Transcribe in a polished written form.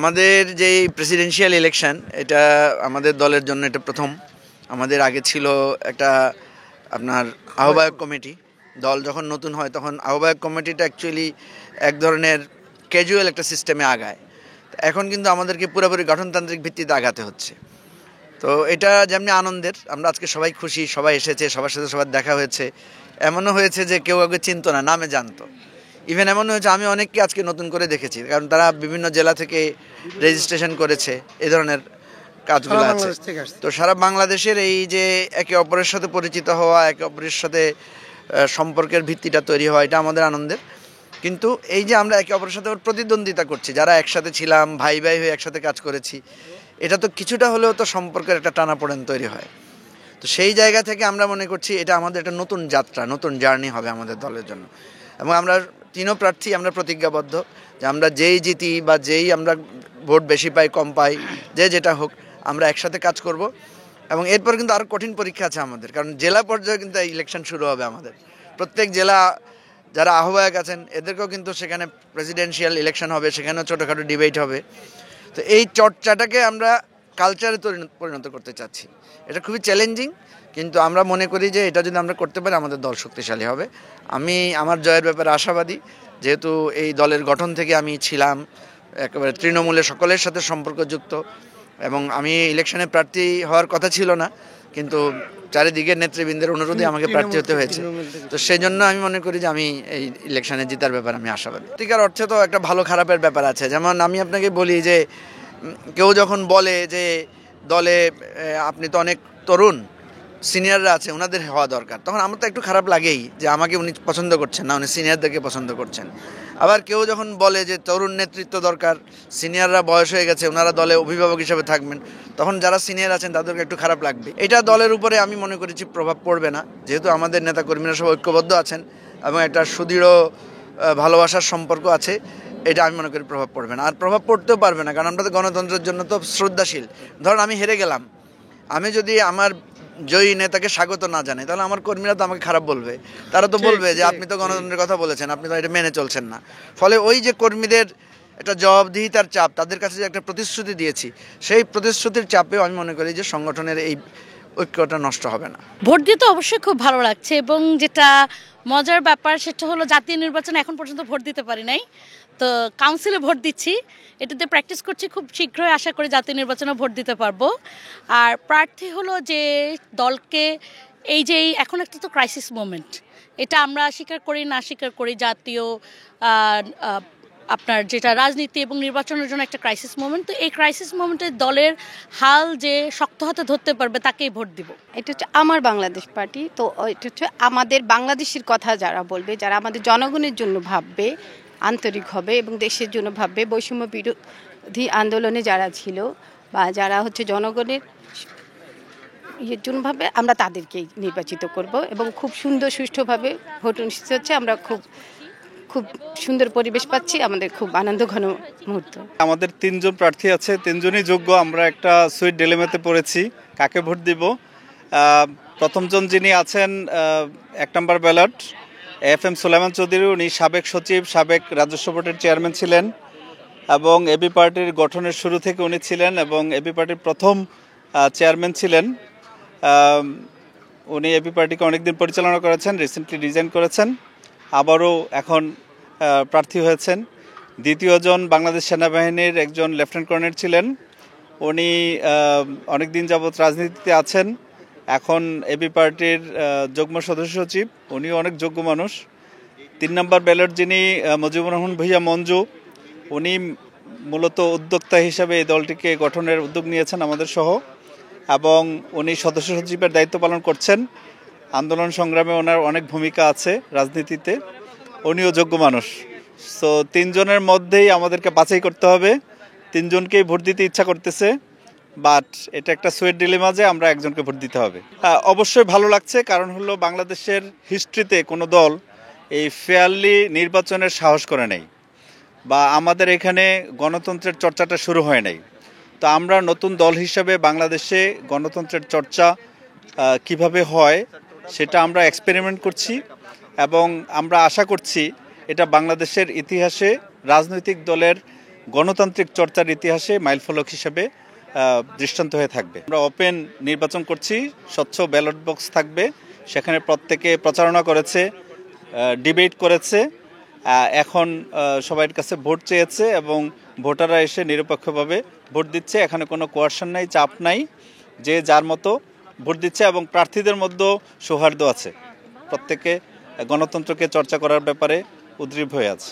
আমাদের যে presidential election, এটা আমাদের দলের জন্য এটা প্রথম। আমাদের আগে ছিল একটা আপনার আহ্বায়ক কমিটি। দল যখন নতুন হয় তখন আহ্বায়ক কমিটিটা অ্যাকচুয়ালি এক ধরনের ক্যাজুয়াল একটা সিস্টেমে আগায়। এখন কিন্তু আমাদেরকে পুরোপুরি গঠনতান্ত্রিক ভিত্তিতে আগাতে হচ্ছে। তো এটা যেমনি আনন্দের, আমরা আজকে সবাই খুশি, সবাই এসেছে, সবার সাথে সবার দেখা হয়েছে। এমনও হয়েছে যে কেউ আগে চিনতো না, নামে জানতো। ইভেন এমন হয়েছে আমি অনেককে আজকে নতুন করে দেখেছি, কারণ তারা বিভিন্ন জেলা থেকে রেজিস্ট্রেশন করেছে, এই ধরনের কাজগুলো আছে। তো সারা বাংলাদেশের এই যে একে অপরের সাথে পরিচিত হওয়া, একে অপরের সাথে সম্পর্কের ভিত্তিটা তৈরি হওয়া, এটা আমাদের আনন্দের। কিন্তু এই যে আমরা একে অপরের সাথে প্রতিদ্বন্দ্বিতা করছি, যারা একসাথে ছিলাম, ভাই ভাই হয়ে একসাথে কাজ করেছি, এটা তো কিছুটা হলেও তো সম্পর্কের একটা টানাপোড়েন তৈরি হয়। তো সেই জায়গা থেকে আমরা মনে করছি এটা আমাদের একটা নতুন যাত্রা, নতুন জার্নি হবে আমাদের দলের জন্য। এবং আমরা তিনও প্রার্থী আমরা প্রতিজ্ঞাবদ্ধ যে আমরা যেই জিতি বা যেই আমরা ভোট বেশি পাই কম পাই, যে যেটা হোক, আমরা একসাথে কাজ করব। এবং এরপর কিন্তু আরও কঠিন পরীক্ষা আছে আমাদের, কারণ জেলা পর্যায়ে কিন্তু ইলেকশন শুরু হবে আমাদের। প্রত্যেক জেলা যারা আহ্বায়ক আছেন এদেরকেও কিন্তু সেখানে প্রেসিডেন্সিয়াল ইলেকশন হবে, সেখানেও ছোটোখাটো ডিবেট হবে। তো এই চর্চাটাকে আমরা কালচারে পরিণত করতে চাচ্ছি। এটা খুবই চ্যালেঞ্জিং, কিন্তু আমরা মনে করি যে এটা যদি আমরা করতে পারি আমাদের দল শক্তিশালী হবে। আমি আমার জয়ের ব্যাপারে আশাবাদী, যেহেতু এই দলের গঠন থেকে আমি ছিলাম, একেবারে তৃণমূলে সকলের সাথে সম্পর্কযুক্ত। এবং আমি ইলেকশনে প্রার্থী হওয়ার কথা ছিল না, কিন্তু চারিদিকের নেতৃবৃন্দের অনুরোধে আমাকে প্রার্থী হতে হয়েছে। তো সেই জন্য আমি মনে করি যে আমি এই ইলেকশনে জেতার ব্যাপারে আমি আশাবাদী। সত্যিকার অর্থে তো একটা ভালো খারাপের ব্যাপার আছে। যেমন আমি আপনাকে বলি যে কেউ যখন বলে যে দলে আপনি তো অনেক তরুণ, সিনিয়ররা আছে, ওনাদের হওয়া দরকার, তখন আমার তো একটু খারাপ লাগেই যে আমাকে উনি পছন্দ করছেন না, উনি সিনিয়রদেরকে পছন্দ করছেন। আবার কেউ যখন বলে যে তরুণ নেতৃত্ব দরকার, সিনিয়ররা বয়স হয়ে গেছে, ওনারা দলে অভিভাবক হিসেবে থাকবেন, তখন যারা সিনিয়র আছেন তাদেরকে একটু খারাপ লাগবে। এটা দলের উপরে আমি মনে করেছি প্রভাব পড়বে না, যেহেতু আমাদের নেতাকর্মীরা সব ঐক্যবদ্ধ আছেন এবং একটা সুদৃঢ় ভালোবাসার সম্পর্ক আছে। এটা আমি মনে করি প্রভাব পড়বে না, আর প্রভাব পড়তেও পারবে না, কারণ আমরা তো গণতন্ত্রের জন্য তো শ্রদ্ধাশীল। ধরুন আমি হেরে গেলাম, আমি যদি আমার জয়ী নেতাকে স্বাগত না জানাই, তাহলে আমার কর্মীরা তো আমাকে খারাপ বলবে। তারা তো বলবে যে আপনি তো গণতন্ত্রের কথা বলেছেন, আপনি তো এটা মেনে চলছেন না। ফলে ওই যে কর্মীদের একটা জবাবদিহিতার চাপ, তাদের কাছে যে একটা প্রতিশ্রুতি দিয়েছি, সেই প্রতিশ্রুতির চাপেও আমি মনে করি যে সংগঠনের এই ঐক্যটা নষ্ট হবে না। ভোট দিতে অবশ্যই খুব ভালো লাগছে, এবং যেটা মজার ব্যাপার সেটা হলো জাতীয় নির্বাচনে এখন পর্যন্ত ভোট দিতে পারি নাই, তো কাউন্সিলে ভোট দিচ্ছি, এটাতে প্র্যাকটিস করছি। খুব শীঘ্রই আশা করি জাতীয় নির্বাচনে ভোট দিতে পারবো। আর প্রার্থী হলো যে দলকে এই যে এখন একটা তো ক্রাইসিস মোমেন্ট, এটা আমরা স্বীকার করি না স্বীকার করি, জাতীয় আপনার যেটা রাজনীতি এবং নির্বাচনের জন্য একটা ক্রাইসিস মোমেন্ট। তো এই ক্রাইসিস মোমেন্টে দলের হাল যে শক্ত হাতে ধরতে পারবে তাকেই ভোট দিব। এটা হচ্ছে আমার বাংলাদেশ পার্টি। তো এটা হচ্ছে আমাদের বাংলাদেশের কথা যারা বলবে, যারা আমাদের জনগণের জন্য ভাববে, আন্তরিক হবে এবং দেশের জন্য ভাববে, বৈষম্য বিরোধী আন্দোলনে যারা ছিল বা যারা হচ্ছে জনগণের ইয়ের জন্য ভাবে, আমরা তাদেরকেই নির্বাচিত করব এবং খুব সুন্দর সুষ্ঠুভাবে ভোট অনুষ্ঠিত হচ্ছে। আমরা খুব সুন্দর পরিবেশ পাচ্ছি, আমাদের খুব আনন্দঘন মুহূর্ত। আমাদের তিনজন প্রার্থী আছে, তিনজনই যোগ্য। আমরা একটা সুইট ডিলেমাতে পড়েছি কাকে ভোট দিব। প্রথমজন যিনি আছেন 1 নম্বর ব্যালট FM সুলাইমান চৌধুরী, উনি সাবেক সচিব, সাবেক রাজস্ব বোর্ডের চেয়ারম্যান ছিলেন এবং এবি পার্টির গঠনের শুরু থেকে উনি ছিলেন এবং এবি পার্টির প্রথম চেয়ারম্যান ছিলেন। উনি এবি পার্টিকে অনেকদিন পরিচালনা করেছেন, রিসেন্টলি রিজাইন করেছেন, আবারও এখন প্রার্থী হয়েছেন। দ্বিতীয়জন বাংলাদেশ সেনাবাহিনীর একজন লেফটেন্যান্ট কর্নেল ছিলেন, উনি অনেক দিন যাবৎ রাজনীতিতে আছেন, এখন এবি পার্টির যুগ্ম সদস্য সচিব, উনিও অনেক যোগ্য মানুষ। 3 নম্বর ব্যালট যিনি মুজিবুর রহমান ভূঁইয়া মঞ্জু, উনি মূলত উদ্যোক্তা হিসাবে এই দলটিকে গঠনের উদ্যোগ নিয়েছেন আমাদের সহ, এবং উনি সদস্য সচিবের দায়িত্ব পালন করছেন। আন্দোলন সংগ্রামে ওনার অনেক ভূমিকা আছে রাজনীতিতে, উনিও যোগ্য মানুষ। সো তিনজনের মধ্যেই আমাদেরকে বাছাই করতে হবে, তিনজনকেই ভোট দিতে ইচ্ছা করতেছে, বাট এটা একটা সুইট ডিলেমা যে আমরা একজনকে ভোট দিতে হবে। অবশ্যই ভালো লাগছে, কারণ হলো বাংলাদেশের হিস্ট্রিতে কোনো দল এই ফেয়ারলি নির্বাচনের সাহস করে নাই, বা আমাদের এখানে গণতন্ত্রের চর্চাটা শুরু হয় নাই। তো আমরা নতুন দল হিসাবে বাংলাদেশে গণতন্ত্রের চর্চা কিভাবে হয় সেটা আমরা এক্সপেরিমেন্ট করছি, এবং আমরা আশা করছি এটা বাংলাদেশের ইতিহাসে রাজনৈতিক দলের গণতান্ত্রিক চর্চার ইতিহাসে মাইলফলক হিসেবে দৃষ্টান্ত হয়ে থাকবে। আমরা ওপেন নির্বাচন করছি, স্বচ্ছ ব্যালট বক্স থাকবে, সেখানে প্রত্যেকে প্রচারণা করেছে, ডিবেট করেছে, এখন সবার কাছে ভোট চেয়েছে এবং ভোটাররা এসে নিরপেক্ষভাবে ভোট দিচ্ছে। এখানে কোনো কোয়ারশন নাই, চাপ নাই, যে যার মতো ভোট দিচ্ছে এবং প্রার্থীদের মধ্যেও সৌহার্দ্য আছে, প্রত্যেকে গণতন্ত্রকে চর্চা করার ব্যাপারে উদ্গ্রীব হয়ে আছে।